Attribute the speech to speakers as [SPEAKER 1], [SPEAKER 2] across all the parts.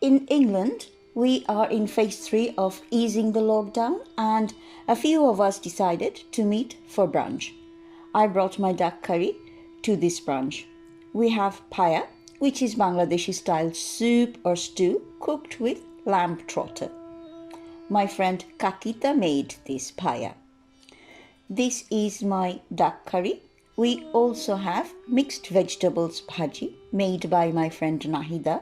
[SPEAKER 1] In England, we are in phase 3 of easing the lockdown, and a few of us decided to meet for brunch. I brought my duck curry to this brunch. We have paya, which is Bangladeshi style soup or stew cooked with lamb trotter. My friend Kakita made this paya. This is my duck curry. We also have mixed vegetables bhaji made by my friend Nahida,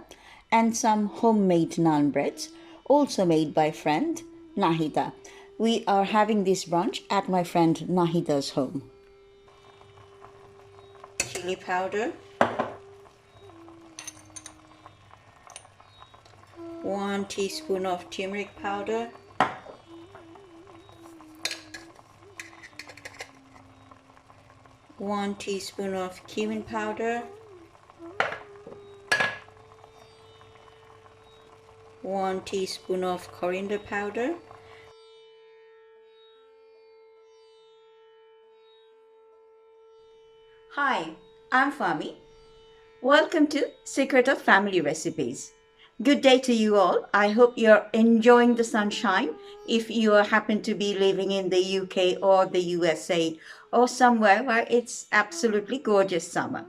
[SPEAKER 1] and some homemade naan breads also made by friend Nahida. We are having this brunch at my friend Nahida's home. Chili powder, 1 teaspoon of turmeric powder, 1 teaspoon of cumin powder, 1 teaspoon of coriander powder, Hi, I'm Fami. Welcome to Secret of Family Recipes. Good day to you all. I hope you're enjoying the sunshine if you happen to be living in the UK or the USA or somewhere where it's absolutely gorgeous summer.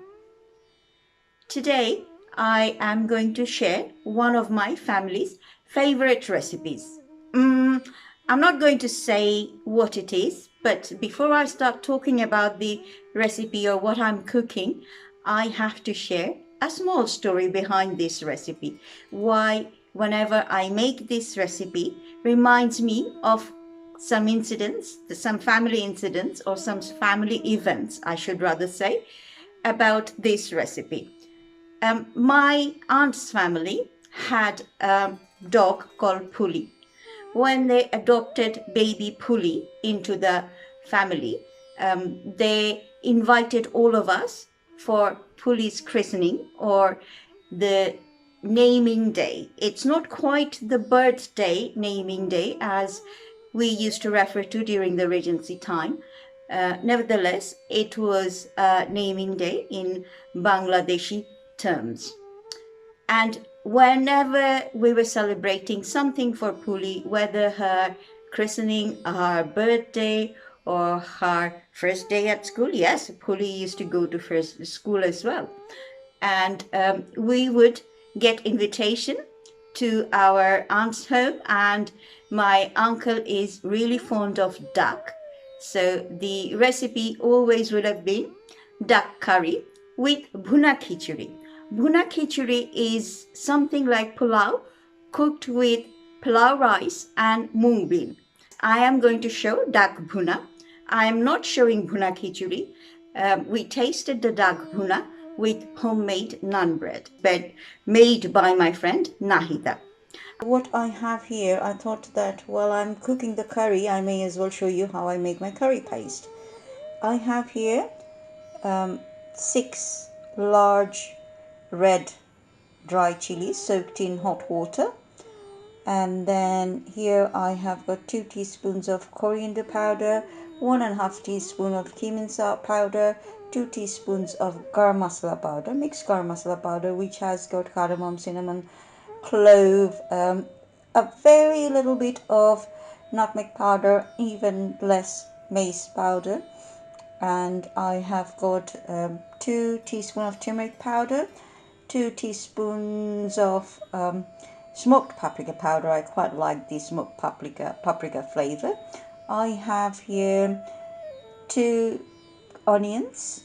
[SPEAKER 1] Today, I am going to share one of my family's favorite recipes. I'm not going to say what it is, but before I start talking about the recipe or what I'm cooking, I have to share a small story behind this recipe. Why, whenever I make this recipe, reminds me of some incidents, some family incidents or some family events, I should rather say, about this recipe. My aunt's family had a dog called Puli. When they adopted baby Puli into the family, they invited all of us for Puli's christening or the naming day. It's not quite the birthday naming day as we used to refer to during the Regency time. Nevertheless, it was a naming day in Bangladeshi terms. And whenever we were celebrating something for Puli, whether her christening, her birthday, or her first day at school, yes, Puli used to go to first school as well. And we would get invitation to our aunt's home, and my uncle is really fond of duck. So the recipe always would have been duck curry with Bhuna khichuri. Bhuna khichuri is something like pulao cooked with pulao rice and mung bean. I am going to show duck bhuna. I am not showing bhuna khichuri. We tasted the duck bhuna with homemade naan bread made by my friend Nahida. What I have here, I thought that while I'm cooking the curry, I may as well show you how I make my curry paste. I have here 6 large red dry chilies soaked in hot water, and then here I have got 2 teaspoons of coriander powder, 1.5 teaspoon of cumin powder, 2 teaspoons of garam masala powder, mixed garam masala powder, which has got cardamom, cinnamon, clove, a very little bit of nutmeg powder, even less mace powder, and I have got 2 teaspoons of turmeric powder, 2 teaspoons of smoked paprika powder. I quite like the smoked paprika flavor. I have here 2 onions,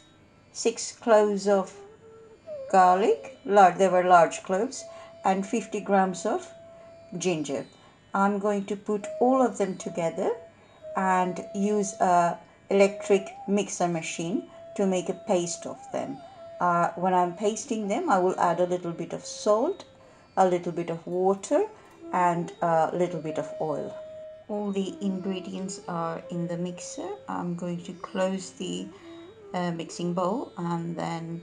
[SPEAKER 1] 6 cloves of garlic, they were large cloves, and 50 grams of ginger. I'm going to put all of them together and use a electric mixer machine to make a paste of them. When I'm pasting them, I will add a little bit of salt, a little bit of water, and a little bit of oil. All the ingredients are in the mixer. I'm going to close the mixing bowl and then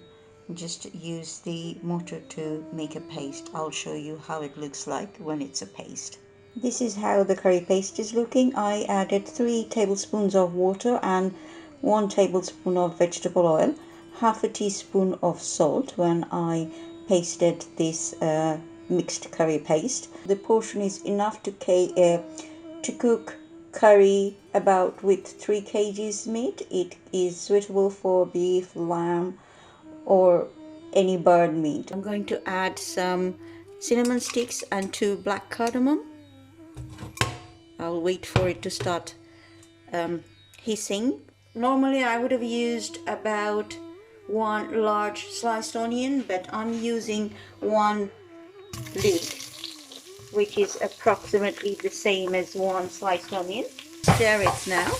[SPEAKER 1] just use the mortar to make a paste. I'll show you how it looks like when it's a paste. This is how the curry paste is looking. I added 3 tablespoons of water and 1 tablespoon of vegetable oil, half a teaspoon of salt when I pasted this mixed curry paste. The portion is enough to cook curry about with 3 kgs meat. It is suitable for beef, lamb, or any bird meat. I'm going to add some cinnamon sticks and 2 black cardamom. I'll wait for it to start hissing. Normally I would have used about 1 large sliced onion, but I'm using 1 leek, which is approximately the same as 1 sliced onion. Stir it now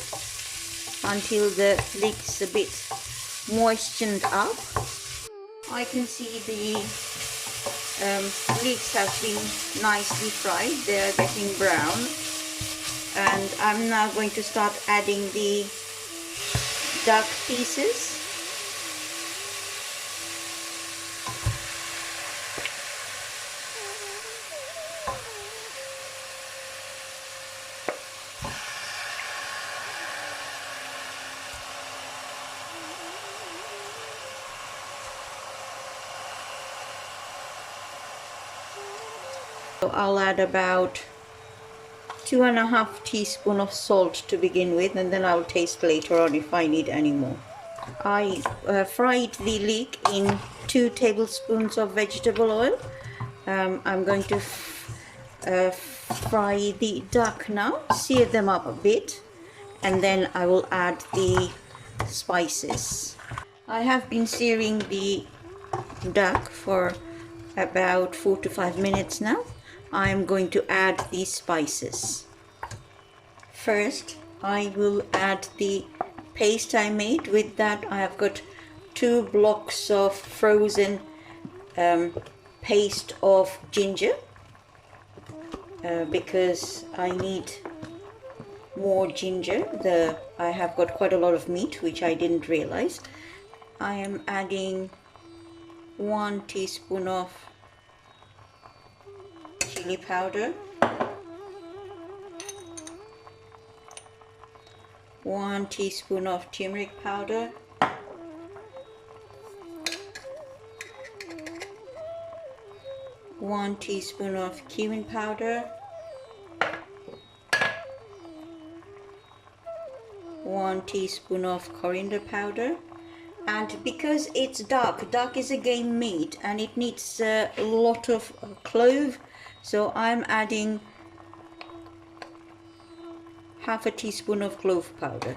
[SPEAKER 1] until the leek's a bit moistened up. I can see the leeks have been nicely fried. They are getting brown, and I'm now going to start adding the duck pieces. So I'll add about 2½ teaspoons of salt to begin with, and then I'll taste later on if I need any more. I fried the leek in 2 tablespoons of vegetable oil. I'm going to fry the duck now, sear them up a bit, and then I will add the spices. I have been searing the duck for about 4 to 5 minutes now. I am going to add the spices. First, I will add the paste I made. With that, I have got 2 blocks of frozen paste of ginger, because I need more ginger. I have got quite a lot of meat, which I didn't realize. I am adding 1 teaspoon of chili powder, 1 teaspoon of turmeric powder, 1 teaspoon of cumin powder, 1 teaspoon of coriander powder. And because it's duck is a game meat and it needs a lot of clove, so I'm adding ½ teaspoon of clove powder.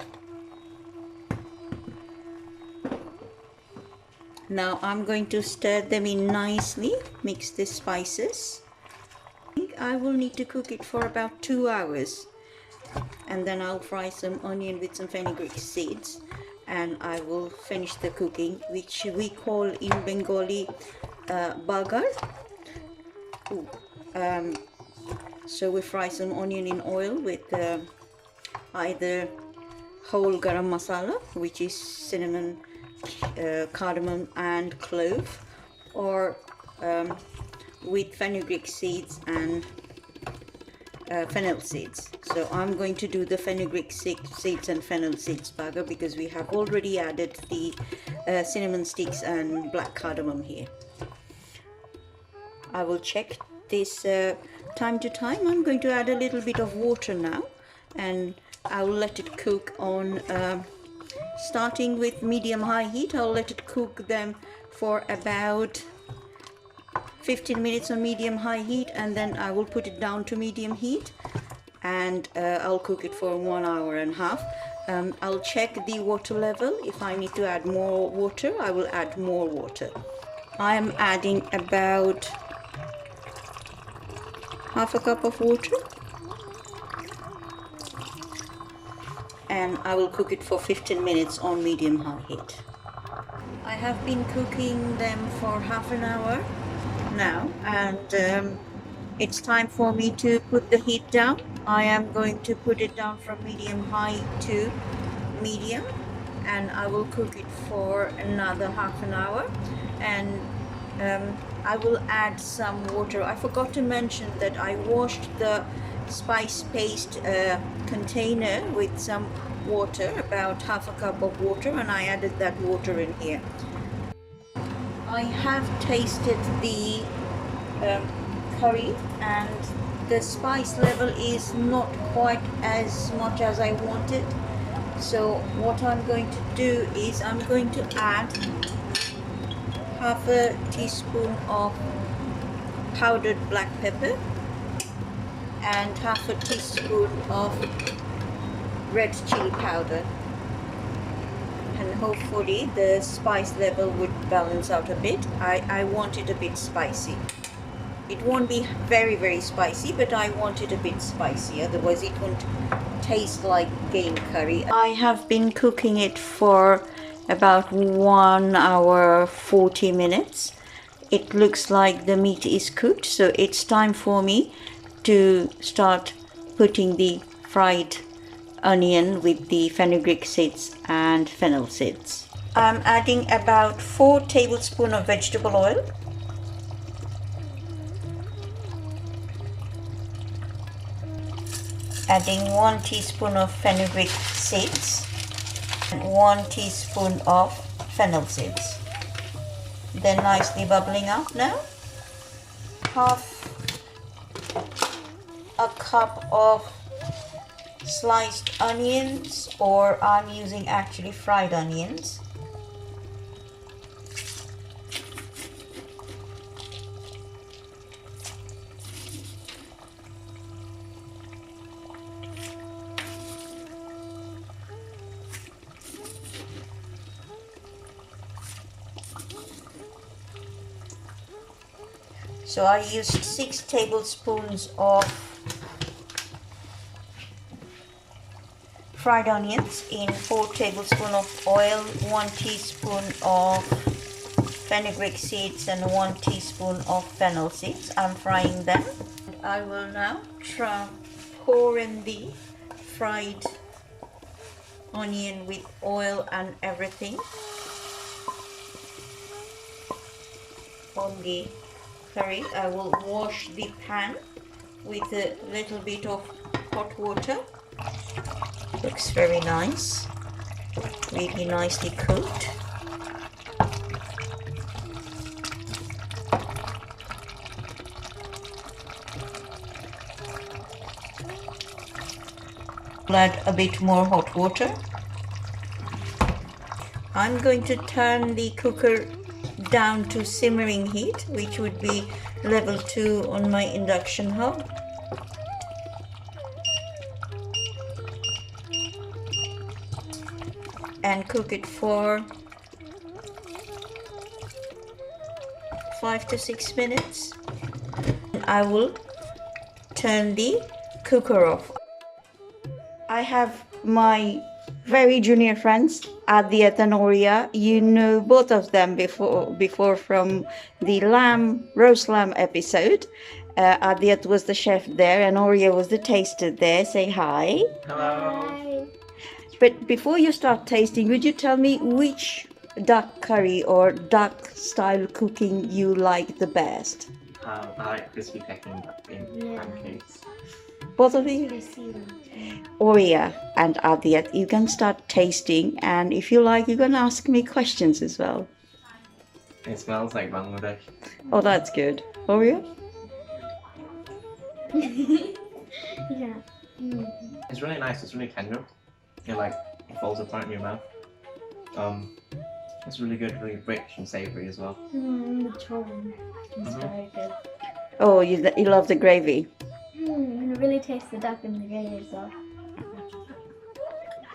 [SPEAKER 1] Now I'm going to stir them in nicely, mix the spices. I think I will need to cook it for about 2 hours, and then I'll fry some onion with some fenugreek seeds, and I will finish the cooking, which we call in Bengali bagar. So we fry some onion in oil with either whole garam masala, which is cinnamon, cardamom and clove, or with fenugreek seeds and fennel seeds. So I'm going to do the fenugreek seeds and fennel seeds bagar because we have already added the cinnamon sticks and black cardamom here. I will check this time to time. I'm going to add a little bit of water now, and I will let it cook on starting with medium-high heat. I'll let it cook them for about 15 minutes on medium-high heat, and then I will put it down to medium heat, and I'll cook it for 1.5 hours. I'll check the water level. If I need to add more water, I will add more water. I am adding about ½ cup of water, and I will cook it for 15 minutes on medium-high heat. I have been cooking them for ½ hour now, and it's time for me to put the heat down. I am going to put it down from medium-high to medium, and I will cook it for another ½ hour, and I will add some water. I forgot to mention that I washed the spice paste container with some water, about ½ cup of water, and I added that water in here. I have tasted the curry, and the spice level is not quite as much as I wanted. So what I'm going to do is I'm going to add half a teaspoon of powdered black pepper and half a teaspoon of red chili powder, and hopefully the spice level would balance out a bit. I want it a bit spicy. It won't be very spicy, but I want it a bit spicy, otherwise it won't taste like game curry. I have been cooking it for about 1 hour 40 minutes. It looks like the meat is cooked, so it's time for me to start putting the fried onion with the fenugreek seeds and fennel seeds. I'm adding about 4 tablespoons of vegetable oil. Adding 1 teaspoon of fenugreek seeds and 1 teaspoon of fennel seeds. They're nicely bubbling up now. Half a cup of sliced onions, or I'm using actually fried onions. So I used 6 tablespoons of fried onions in 4 tablespoons of oil, 1 teaspoon of fenugreek seeds and 1 teaspoon of fennel seeds. I'm frying them. I will now pour in the fried onion with oil and everything on the curry. I will wash the pan with a little bit of hot water. Looks very nice, really nicely cooked. Add a bit more hot water. I'm going to turn the cooker down to simmering heat, which would be level 2 on my induction hob. And cook it for 5 to 6 minutes. I will turn the cooker off. I have my very junior friends, Adiyat and Oria. You know both of them before from the roast lamb episode. Adiyat was the chef there and Oria was the taster there. Say hi.
[SPEAKER 2] Hello.
[SPEAKER 3] Hi.
[SPEAKER 1] But before you start tasting, would you tell me which duck curry or duck style cooking you like the best?
[SPEAKER 2] I like crispy Peking duck in pancakes.
[SPEAKER 1] Both of you?
[SPEAKER 3] I see them.
[SPEAKER 1] Oria and Adiyat, you can start tasting, and if you like, you can ask me questions as well.
[SPEAKER 2] It smells like Bangladesh.
[SPEAKER 1] Oh, that's good. Oria?
[SPEAKER 3] Yeah.
[SPEAKER 2] It's really nice. It's really tender. It falls apart in your mouth. It's really good, really rich and savoury as well.
[SPEAKER 3] The chillies. It's very good.
[SPEAKER 1] Oh, you love the gravy.
[SPEAKER 3] You can really taste the duck in the gravy as well.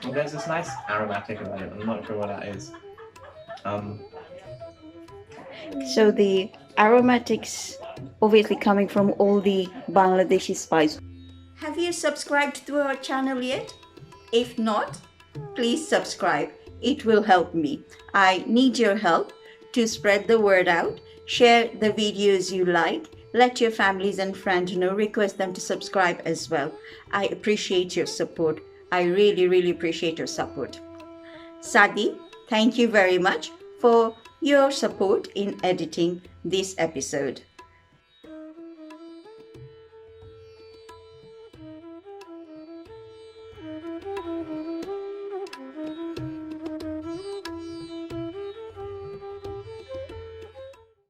[SPEAKER 2] And there's this nice aromatic about it. I'm not sure what that is.
[SPEAKER 1] So the aromatics obviously coming from all the Bangladeshi spice. Have you subscribed to our channel yet? If not, please subscribe. It will help me. I need your help to spread the word out. Share the videos you like. Let your families and friends know. Request them to subscribe as well. I appreciate your support. I really appreciate your support. Sadi, thank you very much for your support in editing this episode.